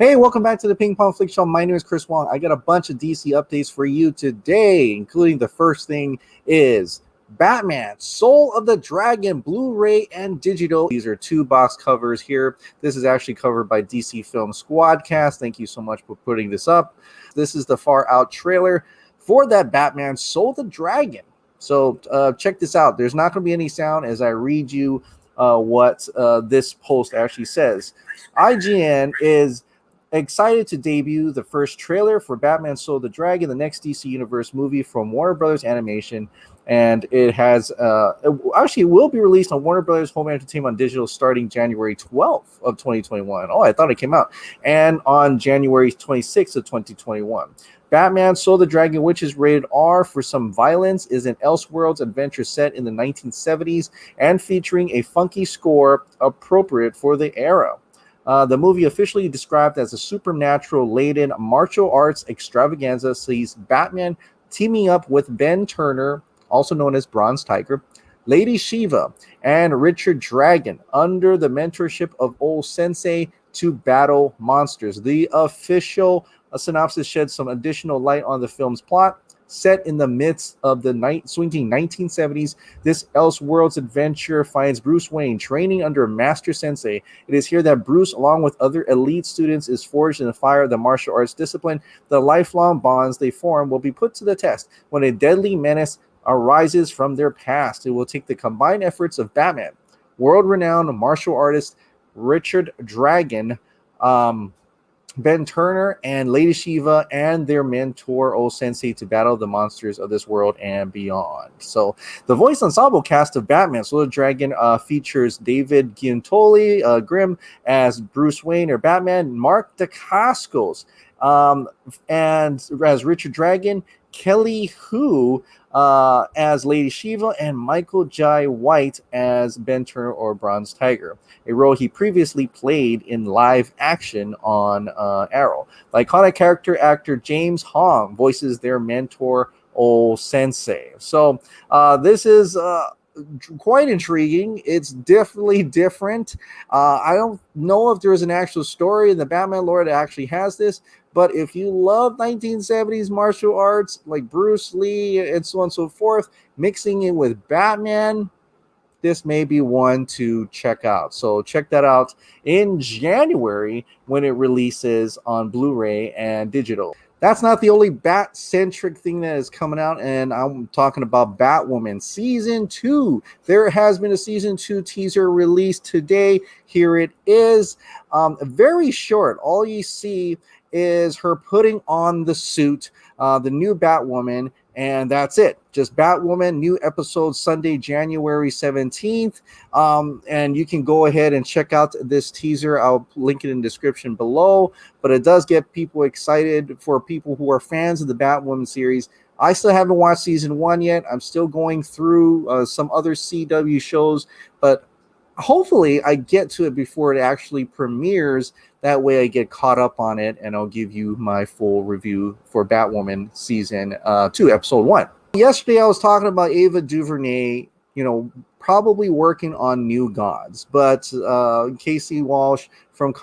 Hey, welcome back to the Ping Pong Flix Show. My name is Chris Wong. I got a bunch of DC updates for you today, including the first thing is Batman, Soul of the Dragon, Blu-ray and digital. These are two box covers here. This is actually covered by DC Film Squadcast. Thank you so much for putting this up. This is the far out trailer for that Batman, Soul of the Dragon. So check this out. There's not going to be any sound as I read you what this post actually says. IGN is excited to debut the first trailer for Batman Soul of the Dragon, the next DC Universe movie from Warner Brothers Animation. And it has actually will be released on Warner Brothers Home Entertainment on digital starting January 12th of 2021. Oh, I thought it came out. And on January 26th of 2021. Batman Soul of the Dragon, which is rated R for some violence, is an Elseworlds adventure set in the 1970s and featuring a funky score appropriate for the era. The movie, officially described as a supernatural-laden martial arts extravaganza, sees Batman teaming up with Ben Turner, also known as Bronze Tiger, Lady Shiva, and Richard Dragon under the mentorship of old Sensei to battle monsters. The official synopsis sheds some additional light on the film's plot. Set in the midst of the swinging 1970s, this Elseworlds adventure finds Bruce Wayne training under Master Sensei. It is here that Bruce, along with other elite students, is forged in the fire of the martial arts discipline. The lifelong bonds they form will be put to the test when a deadly menace arises from their past. It will take the combined efforts of Batman, world-renowned martial artist Richard Dragon, Ben Turner, and Lady Shiva, and their mentor, old Sensei, to battle the monsters of this world and beyond. So, the voice ensemble cast of Batman Soul of the Dragon features David Giuntoli Grimm as Bruce Wayne or Batman, Mark Dacascos and as Richard Dragon, Kelly Hu as Lady Shiva, and Michael Jai White as Ben Turner or Bronze Tiger, a role he previously played in live action on Arrow. The iconic character actor James Hong voices their mentor, old Sensei. So this is quite intriguing. It's definitely different. I don't know if there's an actual story in the Batman lore that actually has this, but if you love 1970s martial arts like Bruce Lee and so on and so forth, mixing it with Batman, this may be one to check out. So check that out in January when it releases on Blu-ray and digital. That's not the only Bat-centric thing that is coming out, and I'm talking about Batwoman Season 2. There has been a Season 2 teaser released today. Here it is. Very short. All you see is her putting on the suit, the new Batwoman, and that's it. Just Batwoman, new episode Sunday, January 17th. And you can go ahead and check out this teaser. I'll link it in the description below. But it does get people excited for people who are fans of the Batwoman series. I still haven't watched season 1 yet. I'm still going through some other CW shows. But hopefully I get to it before it actually premieres. That way I get caught up on it, and I'll give you my full review for Batwoman Season 2, Episode 1. Yesterday I was talking about Ava Duvernay, probably working on New Gods. But Casey Walsh from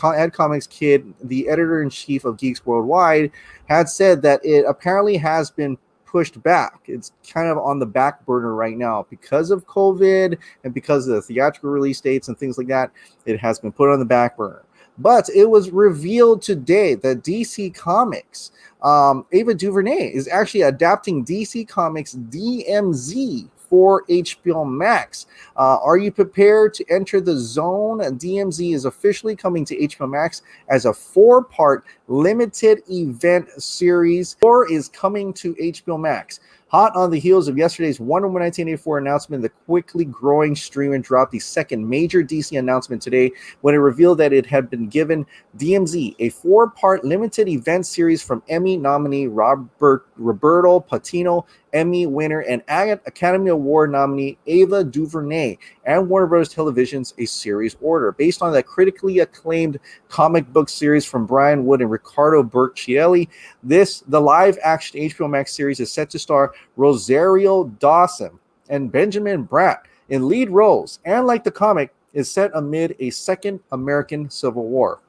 Ad Comics Kid, the editor-in-chief of Geeks Worldwide, had said that it apparently has been pushed back. It's kind of on the back burner right now because of COVID and because of the theatrical release dates and things like that. It has been put on the back burner. But it was revealed today that DC Comics, Ava DuVernay, is actually adapting DC Comics DMZ for HBO Max. Are you prepared to enter the zone? DMZ is officially coming to HBO Max as a 4-part limited event series. 4 is coming to HBO Max. Hot on the heels of yesterday's Wonder Woman 1984 announcement, the quickly growing streamer dropped the second major DC announcement today when it revealed that it had been given DMZ a 4-part limited event series from Emmy nominee Roberto Patino, Emmy winner and Academy Award nominee Ava DuVernay, and Warner Bros. Television's A Series Order. Based on that critically acclaimed comic book series from Brian Wood and Ricardo Burchielli, the live-action HBO Max series is set to star Rosario Dawson and Benjamin Bratt in lead roles, and like the comic, is set amid a second American Civil War.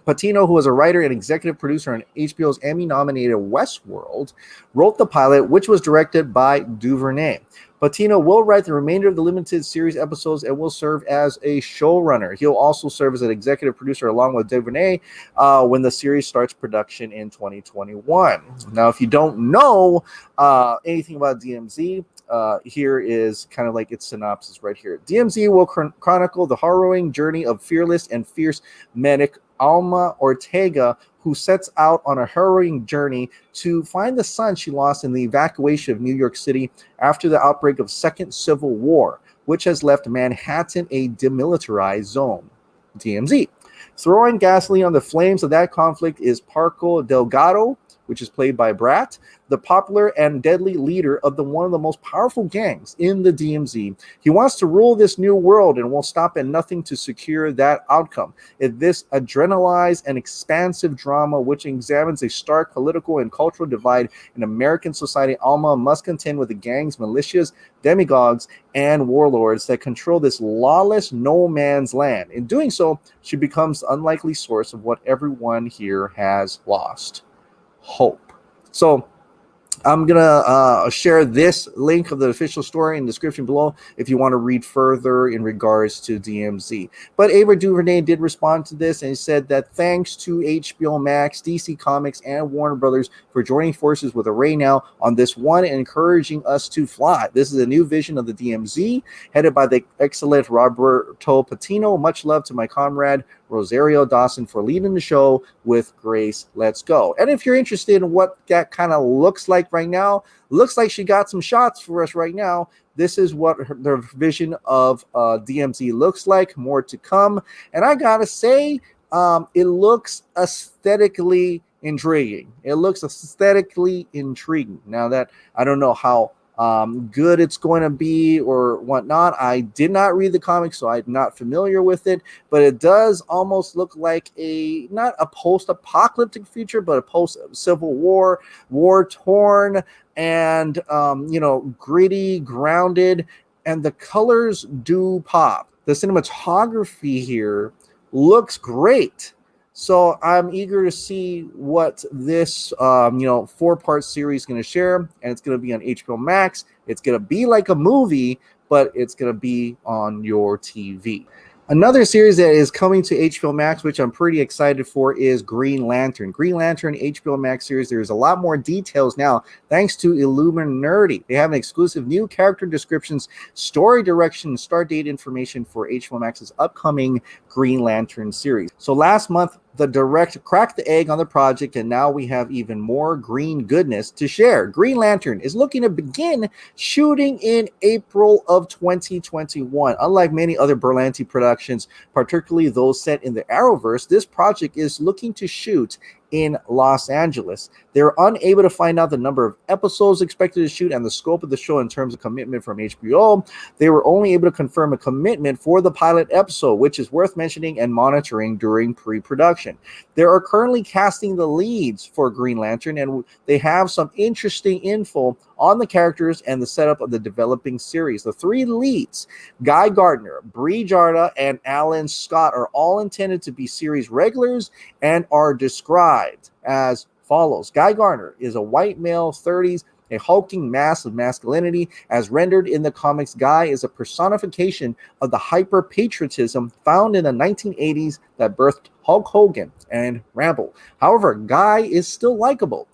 Patino, who was a writer and executive producer on HBO's Emmy-nominated Westworld, wrote the pilot, which was directed by Duvernay. Patino will write the remainder of the limited series episodes and will serve as a showrunner. He'll also serve as an executive producer along with Duvernay when the series starts production in 2021. Now, if you don't know anything about DMZ, here is kind of like its synopsis right here. DMZ will chronicle the harrowing journey of fearless and fierce medic Alma Ortega, who sets out on a harrowing journey to find the son she lost in the evacuation of New York City after the outbreak of Second Civil War, which has left Manhattan a demilitarized zone. DMZ. Throwing gasoline on the flames of that conflict is Parco Delgado, which is played by Brat, the popular and deadly leader of one of the most powerful gangs in the DMZ. He wants to rule this new world and will stop at nothing to secure that outcome. In this adrenalized and expansive drama, which examines a stark political and cultural divide in American society, Alma must contend with the gang's militias, demagogues, and warlords that control this lawless no man's land. In doing so, she becomes the unlikely source of what everyone here has lost: hope. So I'm going to share this link of the official story in the description below if you want to read further in regards to DMZ. But Ava Duvernay did respond to this and said that thanks to HBO Max, DC Comics, and Warner Brothers for joining forces with Array now on this one and encouraging us to fly. This is a new vision of the DMZ headed by the excellent Roberto Patino. Much love to my comrade Rosario Dawson for leading the show with grace. Let's go. And if you're interested in what that kind of looks like right now, looks like she got some shots for us right now. This is what the vision of DMZ looks like. More to come. And I gotta say, it looks aesthetically intriguing. It looks aesthetically intriguing. Now that I don't know how good it's going to be or whatnot. I did not read the comics, so I'm not familiar with it, but it does almost look like not a post-apocalyptic future, but a post-Civil War, war-torn, and gritty, grounded, and the colors do pop. The cinematography here looks great. So I'm eager to see what this, 4-part series is going to share, and it's going to be on HBO Max. It's going to be like a movie, but it's going to be on your TV. Another series that is coming to HBO Max, which I'm pretty excited for, is Green Lantern. Green Lantern HBO Max series. There's a lot more details now, thanks to Illuminati. They have an exclusive new character descriptions, story direction, and start date information for HBO Max's upcoming Green Lantern series. So last month, the direct cracked the egg on the project, and now we have even more green goodness to share. Green Lantern is looking to begin shooting in April of 2021. Unlike many other Berlanti productions, particularly those set in the Arrowverse, this project is looking to shoot in Los Angeles. They're unable to find out the number of episodes expected to shoot and the scope of the show in terms of commitment from HBO. They were only able to confirm a commitment for the pilot episode, which is worth mentioning and monitoring during pre-production. They are currently casting the leads for Green Lantern, and they have some interesting info on the characters and the setup of the developing series. The 3 leads, Guy Gardner, Bree Jarda, and Alan Scott, are all intended to be series regulars and are described as follows. Guy Gardner is a white male, 30s, a hulking mass of masculinity. As rendered in the comics, Guy is a personification of the hyper-patriotism found in the 1980s that birthed Hulk Hogan and Rambo. However, Guy is still likable.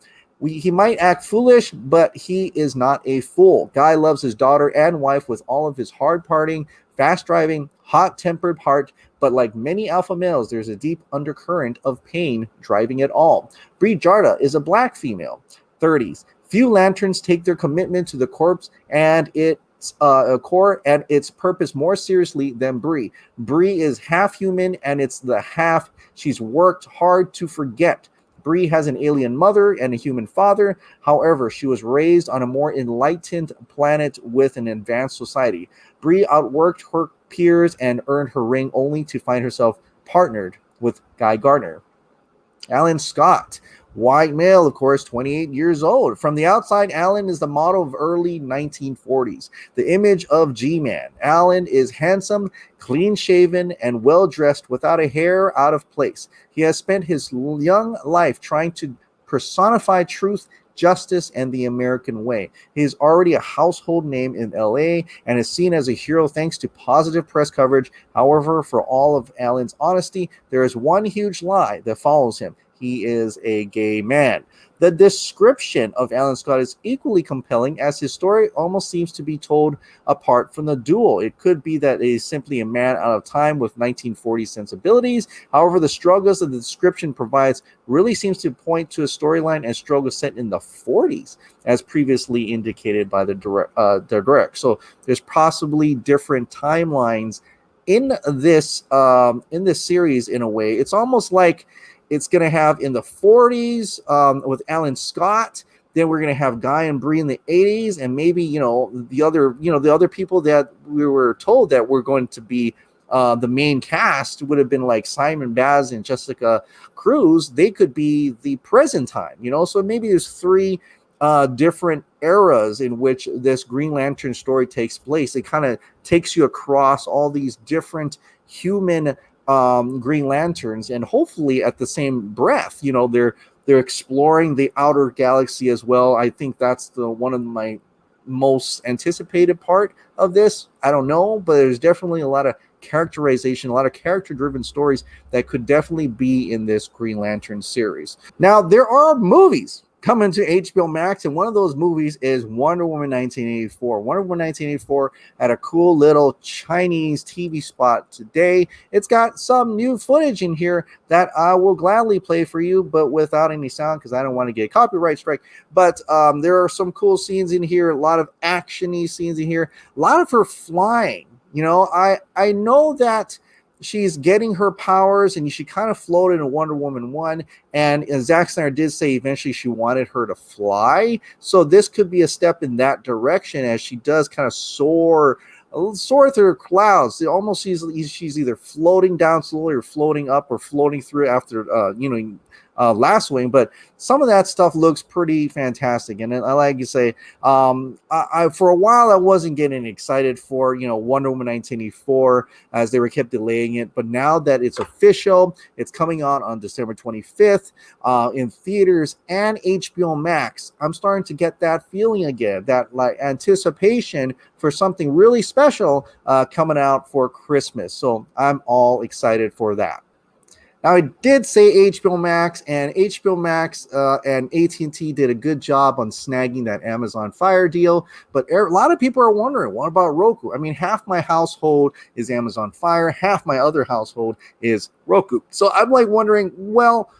He might act foolish, but he is not a fool. Guy loves his daughter and wife with all of his hard-partying, fast-driving, hot-tempered heart, but like many alpha males, there's a deep undercurrent of pain driving it all. Bree Jarda is a black female, 30s. Few lanterns take their commitment to the corpse and its core and its purpose more seriously than Bree. Bree is half human, and it's the half she's worked hard to forget. Bree has an alien mother and a human father. However, she was raised on a more enlightened planet with an advanced society. Bree outworked her peers and earned her ring only to find herself partnered with Guy Gardner. Alan Scott White male, of course, 28 years old. From the outside, Alan is the model of early 1940s, the image of G-Man. Alan is handsome, clean-shaven, and well-dressed without a hair out of place. He has spent his young life trying to personify truth, justice, and the American way. He is already a household name in LA and is seen as a hero thanks to positive press coverage. However, for all of Alan's honesty, there is one huge lie that follows him. He is a gay man. The description of Alan Scott is equally compelling as his story almost seems to be told apart from the duel. It could be that he is simply a man out of time with 1940s sensibilities. However, the struggles that the description provides really seems to point to a storyline and struggle set in the 40s, as previously indicated by the direct. So there's possibly different timelines in this series in a way. It's almost like it's going to have in the 40s with Alan Scott. Then we're going to have Guy and Bree in the 80s, and maybe the other people that we were told that were going to be the main cast would have been like Simon Baz and Jessica Cruz. They could be the present time, So maybe there's three different eras in which this Green Lantern story takes place. It kind of takes you across all these different human Green Lanterns, and hopefully at the same breath, they're exploring the outer galaxy as well. I think that's one of my most anticipated part of this. I don't know, but there's definitely a lot of characterization, a lot of character-driven stories that could definitely be in this Green Lantern series. Now, there are movies coming to HBO Max, and one of those movies is Wonder Woman 1984. Wonder Woman 1984 had a cool little Chinese TV spot today. It's got some new footage in here that I will gladly play for you, but without any sound because I don't want to get a copyright strike. But there are some cool scenes in here, a lot of action-y scenes in here, a lot of her flying. I know that she's getting her powers, and she kind of floated in Wonder Woman 1, and Zack Snyder did say eventually she wanted her to fly, so this could be a step in that direction as she does kind of soar through clouds. It almost she's either floating down slowly or floating up or floating through after last wing, but some of that stuff looks pretty fantastic. And I like to say, I for a while I wasn't getting excited for Wonder Woman 1984 as they were kept delaying it, but now that it's official, it's coming out on December 25th in theaters and HBO Max. I'm starting to get that feeling again, that like anticipation for something really special coming out for Christmas. So I'm all excited for that. Now, I did say HBO Max, and HBO Max and AT&T did a good job on snagging that Amazon Fire deal, but a lot of people are wondering, what about Roku? I mean, half my household is Amazon Fire, half my other household is Roku. So I'm like wondering, well,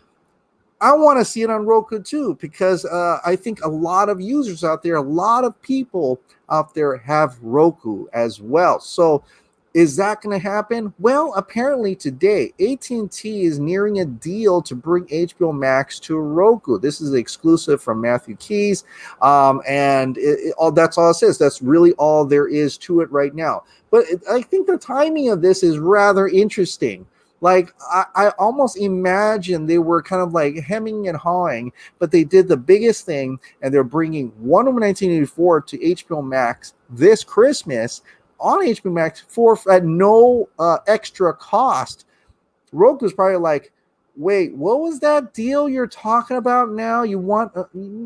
I want to see it on Roku too, because I think a lot of users out there, a lot of people out there have Roku as well. So is that going to happen? Well, apparently today, AT&T is nearing a deal to bring HBO Max to Roku. This is exclusive from Matthew Keys, and that's all it says. That's really all there is to it right now. But I think the timing of this is rather interesting. Like, I almost imagine they were kind of like hemming and hawing, but they did the biggest thing, and they're bringing Wonder Woman 1984 to HBO Max this Christmas on HBO Max at no extra cost. Roku's probably like, wait, what was that deal you're talking about now? You want,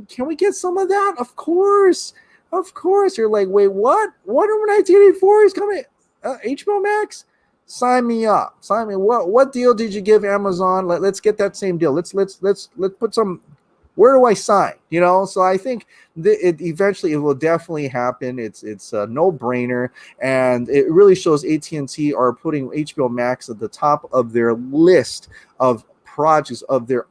can we get some of that? Of course. You're like, wait, what? Wonder Woman 1984 is coming? HBO Max? Sign me up. Sign me. What deal did you give Amazon? Let's get that same deal. Let's put some. Where do I sign? So I think eventually it will definitely happen. It's a no-brainer, and it really shows AT&T are putting HBO Max at the top of their list of projects, of their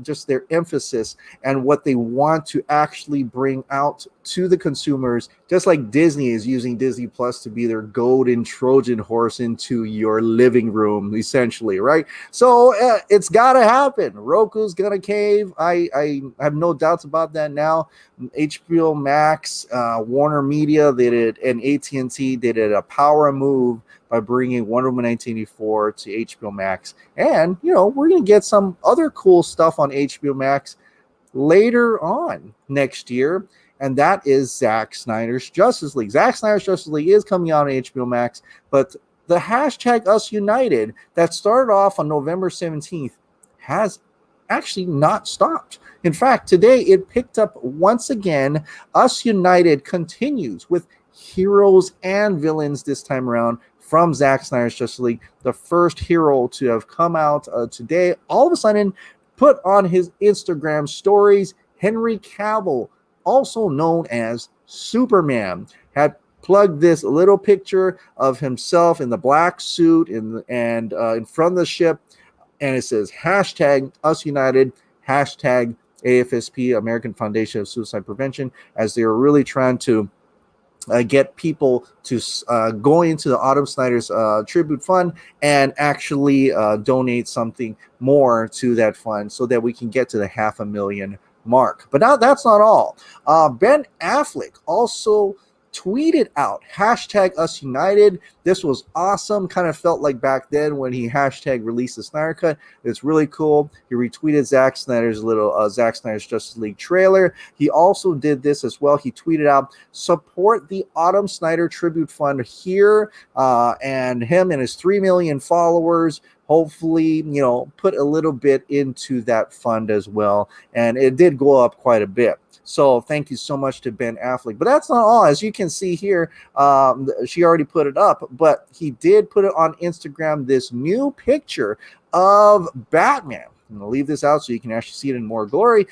just their emphasis and what they want to actually bring out to the consumers, just like Disney is using Disney Plus to be their golden Trojan horse into your living room, essentially, right? So it's got to happen. Roku's gonna cave. I have no doubts about that now. HBO Max, Warner Media, they did, and AT&T did a power move by bringing Wonder Woman 1984 to HBO Max. And, we're going to get some other cool stuff on HBO Max later on next year, and that is Zack Snyder's Justice League. Zack Snyder's Justice League is coming out on HBO Max, but the hashtag Us United that started off on November 17th has actually not stopped. In fact, today it picked up once again. Us United continues with heroes and villains this time around from Zack Snyder's Justice League. The first hero to have come out today, all of a sudden, put on his Instagram stories, Henry Cavill, also known as Superman, had plugged this little picture of himself in the black suit and in front of the ship, and it says hashtag Us United, hashtag AFSP, American Foundation of Suicide Prevention, as they were really trying to get people to go into the Autumn Snyder's tribute fund and actually donate something more to that fund so that we can get to the 500,000 mark. But now that's not all. Ben Affleck also tweeted out hashtag Us United. This was awesome. Kind of felt like back then when he hashtag released the Snyder Cut. It's really cool. He retweeted Zack Snyder's Zack Snyder's Justice League trailer. He also did this as well. He tweeted out, support the Autumn Snyder Tribute Fund here, and him and his 3 million followers hopefully, put a little bit into that fund as well. And it did go up quite a bit. So thank you so much to Ben Affleck. But that's not all. As you can see here, she already put it up, but he did put it on Instagram, this new picture of Batman. I'm going to leave this out so you can actually see it in more glory.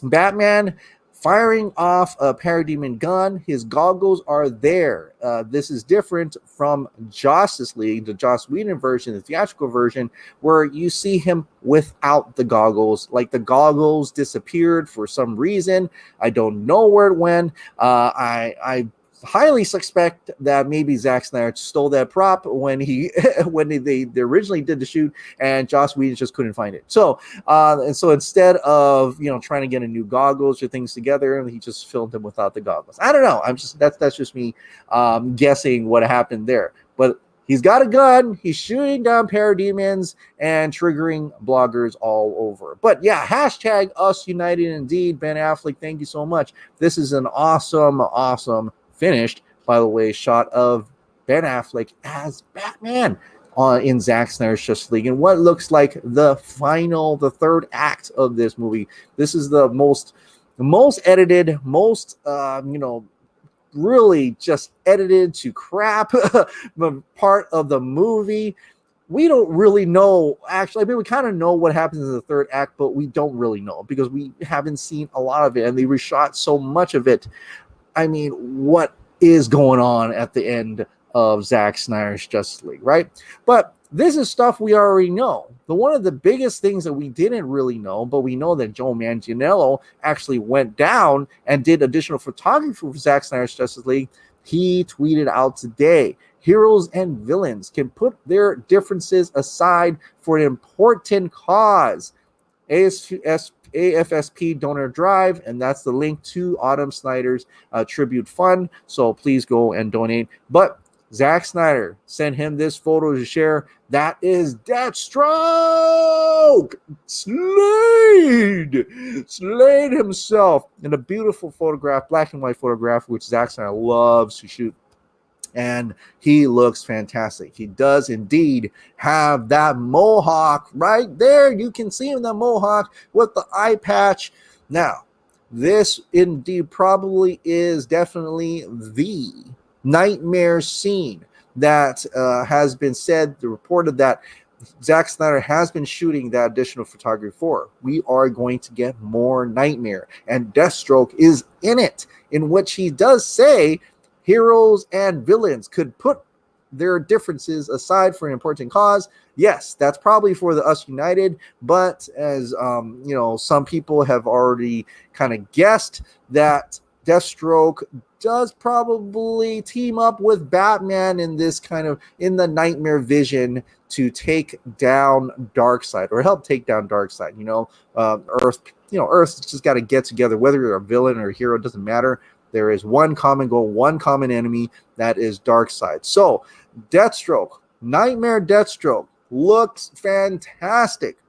Batman firing off a parademon gun. His goggles are there. This is different from Justice League, the Joss Whedon version, the theatrical version, where you see him without the goggles. Like the goggles disappeared for some reason. I don't know where it went. I highly suspect that maybe Zack Snyder stole that prop when they originally did the shoot, and Joss Whedon just couldn't find it. So instead of trying to get a new goggles or things together, he just filmed him without the goggles. I don't know. That's just me guessing what happened there. But he's got a gun. He's shooting down parademons and triggering bloggers all over. But yeah, hashtag Us United indeed. Ben Affleck, thank you so much. This is an awesome finished, by the way, shot of Ben Affleck as Batman in Zack Snyder's Justice League, and what looks like the third act of this movie. This is the most edited, really just edited to crap part of the movie. We don't really know, actually. I mean, we kind of know what happens in the third act, but we don't really know because we haven't seen a lot of it, and they reshot so much of it. I mean, what is going on at the end of Zack Snyder's Justice League, right? But this is stuff we already know. One of the biggest things that we didn't really know, but we know that Joe Manganiello actually went down and did additional photography for Zack Snyder's Justice League. He tweeted out today, heroes and villains can put their differences aside for an important cause. AFSP donor drive, and that's the link to Autumn Snyder's tribute fund. So please go and donate. But Zack Snyder sent him this photo to share. That is Deathstroke! Slayed himself in a beautiful photograph, black and white photograph, which Zack Snyder loves to shoot. And he looks fantastic. He does indeed have that mohawk right there. You can see him, the mohawk with the eye patch. Now, this indeed probably is definitely the nightmare scene that has been reported that Zack Snyder has been shooting that additional photography for. We are going to get more Nightmare, and Deathstroke is in it, in which he does say heroes and villains could put their differences aside for an important cause. Yes, that's probably for the Us United, but as some people have already kind of guessed that Deathstroke does probably team up with Batman in this in the Nightmare vision to take down Darkseid, or help take down Darkseid. Earth's just got to get together, whether you're a villain or a hero, it doesn't matter. There is one common goal, one common enemy, that is Darkseid. So, Deathstroke, Knightmare Deathstroke, looks fantastic.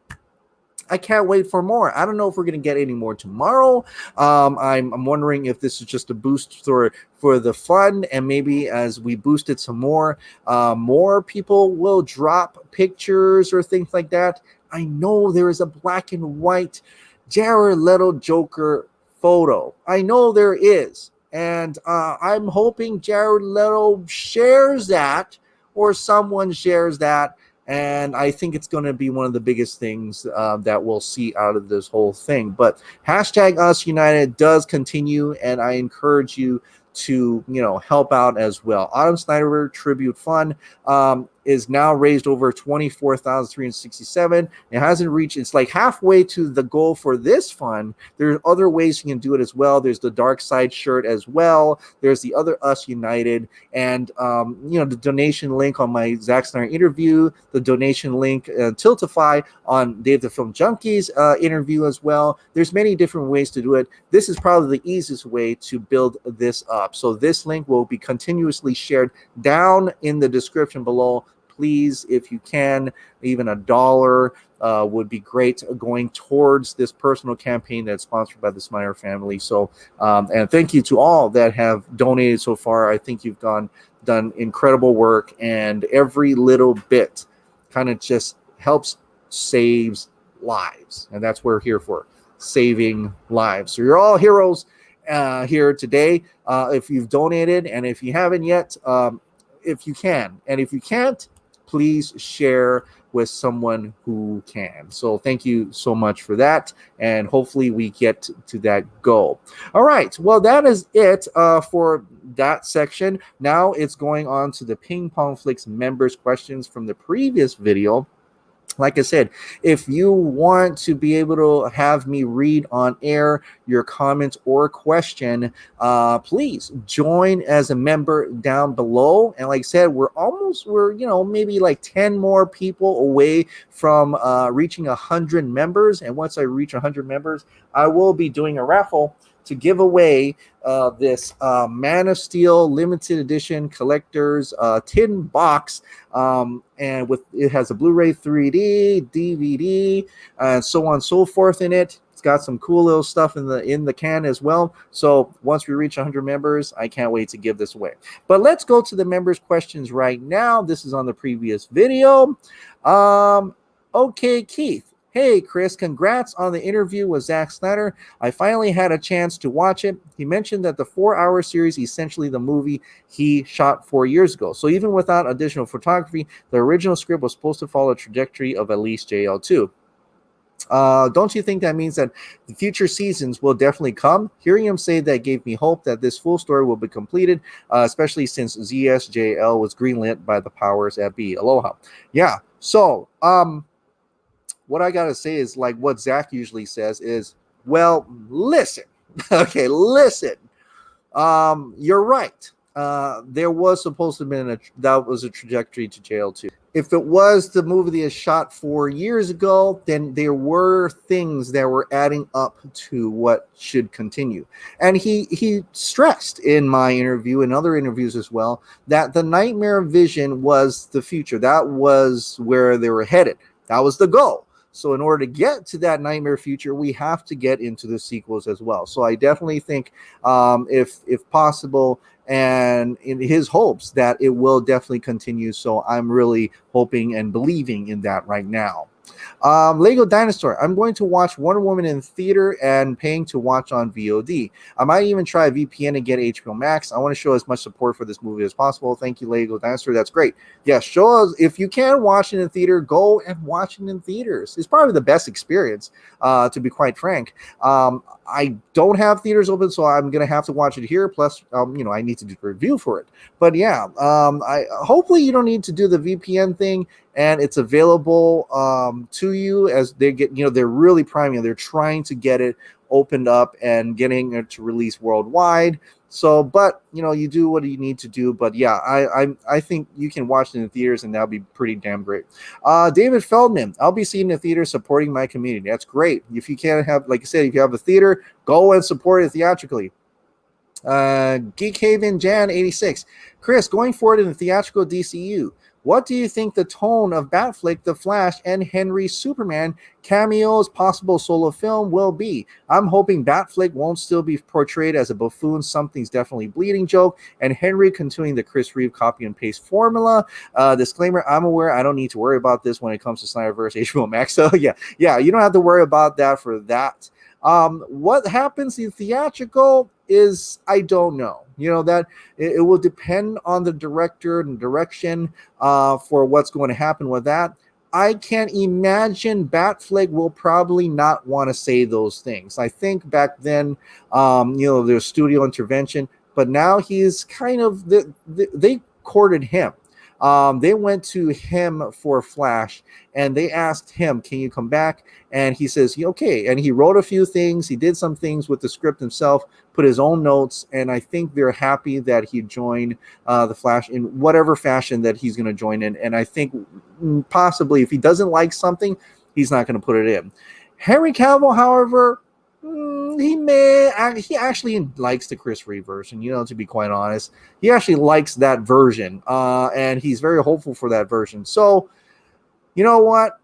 I can't wait for more. I don't know if we're going to get any more tomorrow. I'm wondering if this is just a boost for the fun, and maybe as we boost it some more people will drop pictures or things like that. I know there is a black and white Jared Leto Joker photo. I know there is. And I'm hoping Jared Leto shares that, or someone shares that. And I think it's going to be one of the biggest things that we'll see out of this whole thing. But hashtag Us United does continue, and I encourage you to help out as well. Adam Snyder Tribute Fund is now raised over 24,367. It hasn't reached, it's like halfway to the goal for this fund. There are other ways you can do it as well. There's the Dark Side shirt as well. There's the other Us United, and the donation link on my Zack Snyder interview, the donation link Tiltify on Dave the Film Junkies interview as well. There's many different ways to do it. This is probably the easiest way to build this up. So this link will be continuously shared down in the description below. Please, if you can, even $1 would be great, going towards this personal campaign that's sponsored by the Snyder family. So, and thank you to all that have donated so far. I think you've done incredible work, and every little bit kind of just helps saves lives, and that's what we're here for, saving lives. So you're all heroes here today. If you've donated, and if you haven't yet, if you can, and if you can't, please share with someone who can. So thank you so much for that, and hopefully we get to that goal. All right, well, that is it for that section. Now it's going on to the Ping Pong Flix members questions from the previous video. Like I said, if you want to be able to have me read on air your comment or question, please join as a member down below. And like I said, we're maybe like 10 more people away from reaching 100 members. And once I reach 100 members, I will be doing a raffle to give away this Man of Steel limited edition collector's tin box, and it has a Blu-ray 3D, DVD, and so on and so forth in it. It's got some cool little stuff in the can as well. So once we reach 100 members, I can't wait to give this away. But let's go to the members' questions right now. This is on the previous video. Okay, Keith. Hey, Chris, congrats on the interview with Zack Snyder. I finally had a chance to watch it. He mentioned that the 4-hour series is essentially the movie he shot 4 years ago. So even without additional photography, the original script was supposed to follow a trajectory of at least JL2. Don't you think that means that the future seasons will definitely come? Hearing him say that gave me hope that this full story will be completed, especially since ZSJL was greenlit by the powers that be. Aloha. Yeah, so what I gotta say is, like what Zack usually says is, well, listen. Okay, listen. You're right. There was supposed to have been that was a trajectory to JL2. If it was the movie that was shot 4 years ago, then there were things that were adding up to what should continue. And he stressed in my interview and other interviews as well that the Knightmare vision was the future. That was where they were headed. That was the goal. So in order to get to that Nightmare future, we have to get into the sequels as well. So I definitely think, if possible, and in his hopes that it will definitely continue. So I'm really hoping and believing in that right now. Lego Dinosaur. I'm going to watch Wonder Woman in theater and paying to watch on VOD. I might even try a VPN and get HBO Max. I want to show as much support for this movie as possible. Thank you, Lego Dinosaur. That's great. Yeah, show us. If you can watch it in theater, go and watch it in theaters. It's probably the best experience, to be quite frank. I don't have theaters open, so I'm going to have to watch it here. Plus, I need to do a review for it. But yeah, hopefully you don't need to do the VPN thing, and it's available to you as they get, they're really priming. They're trying to get it opened up and getting it to release worldwide. So, but you do what you need to do. But yeah, I think you can watch it in the theaters, and that'll be pretty damn great. David Feldman, I'll be seeing the theater supporting my community. That's great. If you can't have, like I said, if you have a theater, go and support it theatrically. Geek Haven Jan 86, Chris, going forward in the theatrical DCEU, What do you think the tone of Batflick, The Flash, and Henry Superman cameos possible solo film will be? I'm hoping Batflick won't still be portrayed as a buffoon, something's definitely bleeding joke, and Henry continuing the Chris Reeve copy and paste formula. Disclaimer, I'm aware I don't need to worry about this when it comes to Snyderverse HBO Max. So yeah, you don't have to worry about that for that. What happens in theatrical is, I don't know. That it will depend on the director and direction for what's going to happen with that. I can't imagine Batflick will probably not want to say those things. I think back then, there's studio intervention, but now he's kind of, they courted him. They went to him for Flash, and they asked him, can you come back? And he says, okay. And he wrote a few things. He did some things with the script himself, put his own notes, and I think they're happy that he joined the Flash in whatever fashion that he's going to join in. And I think possibly if he doesn't like something, he's not going to put it in. Henry Cavill, however, he actually likes the Chris Reeve version, to be quite honest. He actually likes that version, and he's very hopeful for that version. So, you know what?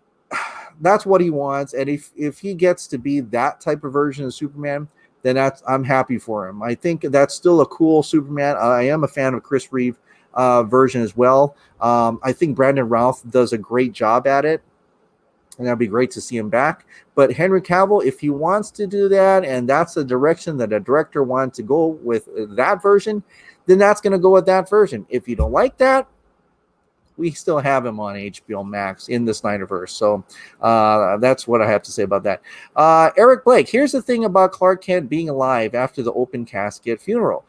That's what he wants, and if he gets to be that type of version of Superman, then I'm happy for him. I think that's still a cool Superman. I am a fan of Chris Reeve version as well. I think Brandon Routh does a great job at it, and that'd be great to see him back. But Henry Cavill, if he wants to do that, and that's the direction that a director wants to go with that version, then that's going to go with that version. If you don't like that, we still have him on HBO Max in the Snyderverse. So that's what I have to say about that. Eric Blake, here's the thing about Clark Kent being alive after the open casket funeral.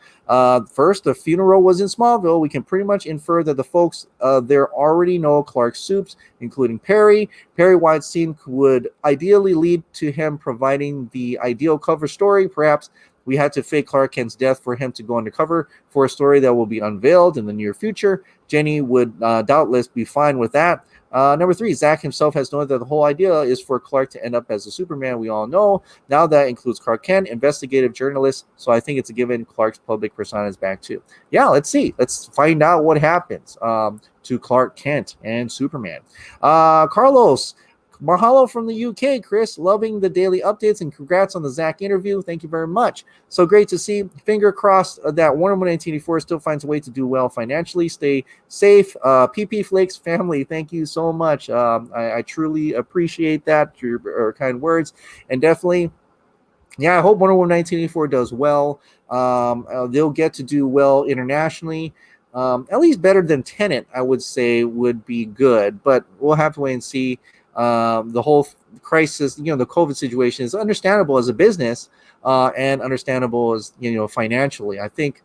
First, the funeral was in Smallville. We can pretty much infer that the folks there already know Clark's soups, including Perry. Perry White's scene would ideally lead to him providing the ideal cover story. Perhaps we had to fake Clark Kent's death for him to go undercover for a story that will be unveiled in the near future. Jenny would doubtless be fine with that. Number 3, Zack himself has known that the whole idea is for Clark to end up as a Superman we all know. Now that includes Clark Kent, investigative journalist, so I think it's a given Clark's public persona is back too. Yeah, let's see. Let's find out what happens to Clark Kent and Superman. Carlos, mahalo from the UK, Chris. Loving the daily updates and congrats on the Zack interview. Thank you very much. So great to see. Finger crossed that Wonder Woman 1984 still finds a way to do well financially. Stay safe. PP Flakes family, thank you so much. I truly appreciate that, your kind words. And definitely, yeah, I hope Wonder Woman 1984 does well. They'll get to do well internationally. At least better than Tenet, I would say, would be good. But we'll have to wait and see. The whole crisis, the COVID situation is understandable as a business and understandable as, financially. I think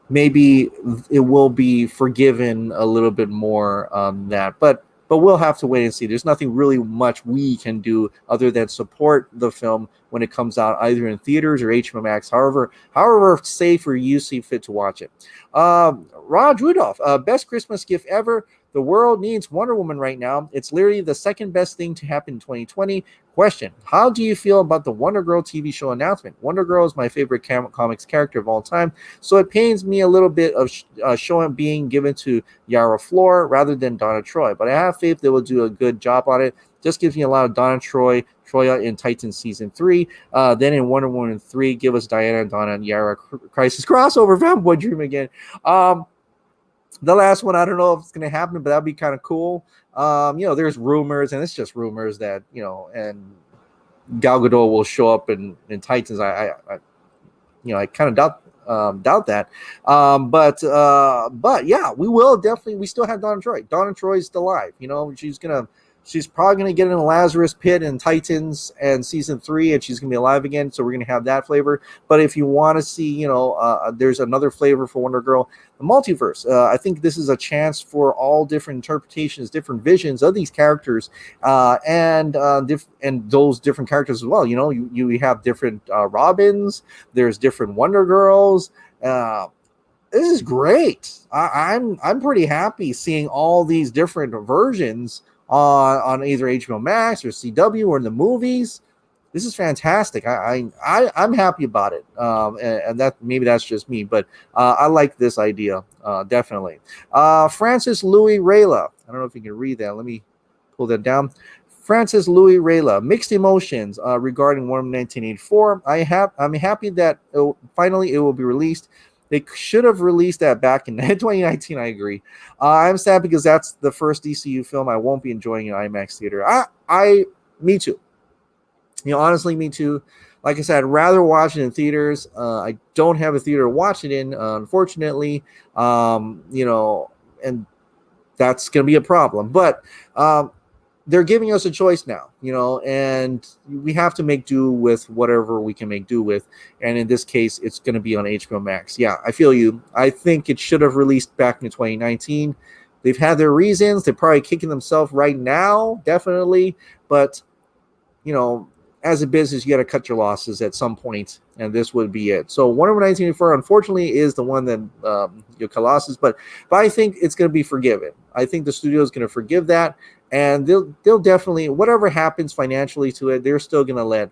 maybe it will be forgiven a little bit more on that, but we'll have to wait and see. There's nothing really much we can do other than support the film when it comes out either in theaters or HBO Max, however safe or you see fit to watch it. Rod Rudolph, best Christmas gift ever. The world needs Wonder Woman right now. It's literally the second best thing to happen in 2020. Question: how do you feel about the Wonder Girl TV show announcement? Wonder Girl is my favorite comics character of all time, so it pains me a little bit of showing being given to Yara Flor rather than Donna Troy. But I have faith they will do a good job on it. Just gives me a lot of Donna Troya in Titans Season 3. Then in Wonder Woman 3, give us Diana and Donna and Yara Crisis crossover Fanboy Dream again. The last one, I don't know if it's going to happen, but that'd be kind of cool. There's rumors, and it's just rumors that, and Gal Gadot will show up in Titans. I kind of doubt that. But yeah, we will definitely. We still have Donna Troy. Donna Troy's still alive. She's probably going to get in a Lazarus pit in Titans and Season 3, and she's going to be alive again, so we're going to have that flavor. But if you want to see, there's another flavor for Wonder Girl, the multiverse. I think this is a chance for all different interpretations, different visions of these characters, and those different characters as well. You have different Robins, there's different Wonder Girls. This is great. I'm pretty happy seeing all these different versions on either HBO Max or CW or in the movies. This is fantastic. I'm happy about it. And that maybe that's just me, but I like this idea definitely. Francis Louis Rayla. I don't know if you can read that. Let me pull that down. Francis Louis Rayla, mixed emotions regarding Wonder Woman 1984. I'm happy that finally it will be released. They should have released that back in 2019. I agree. I'm sad because that's the first DCU film I won't be enjoying in IMAX theater. Me too. Honestly, me too. Like I said, I'd rather watch it in theaters. I don't have a theater to watch it in, unfortunately. And that's going to be a problem. But they're giving us a choice now, and we have to make do with whatever we can make do with. And in this case, it's going to be on HBO Max. Yeah, I feel you. I think it should have released back in 2019. They've had their reasons. They're probably kicking themselves right now, definitely. But, as a business, you got to cut your losses at some point, and this would be it. So Wonder Woman 1984, unfortunately, is the one that cut losses, but I think it's going to be forgiven. I think the studio is going to forgive that, and they'll definitely, whatever happens financially to it, they're still going to let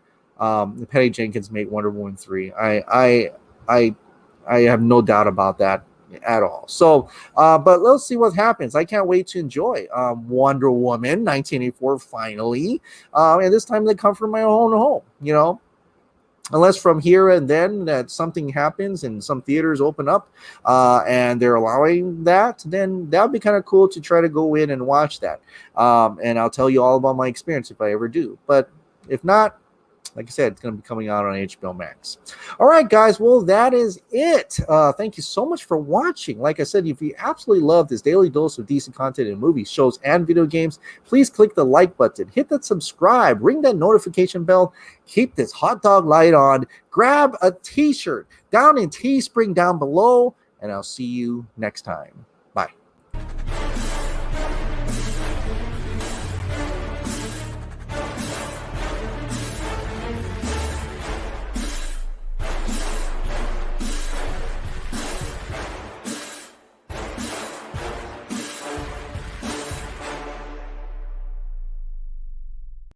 Patty Jenkins make Wonder Woman 3. I have no doubt about that at all. So, but let's see what happens. I can't wait to enjoy Wonder Woman 1984 finally, and this time they come from my own home. Unless from here and then that something happens and some theaters open up and they're allowing that, then that would be kind of cool to try to go in and watch that. And I'll tell you all about my experience if I ever do. But if not, like I said, it's going to be coming out on HBO Max. All right, guys. Well, that is it. Thank you so much for watching. Like I said, if you absolutely love this daily dose of decent content in movies, shows, and video games, please click the like button, hit that subscribe, ring that notification bell, keep this hot dog light on, grab a t-shirt down in Teespring down below, and I'll see you next time. Bye.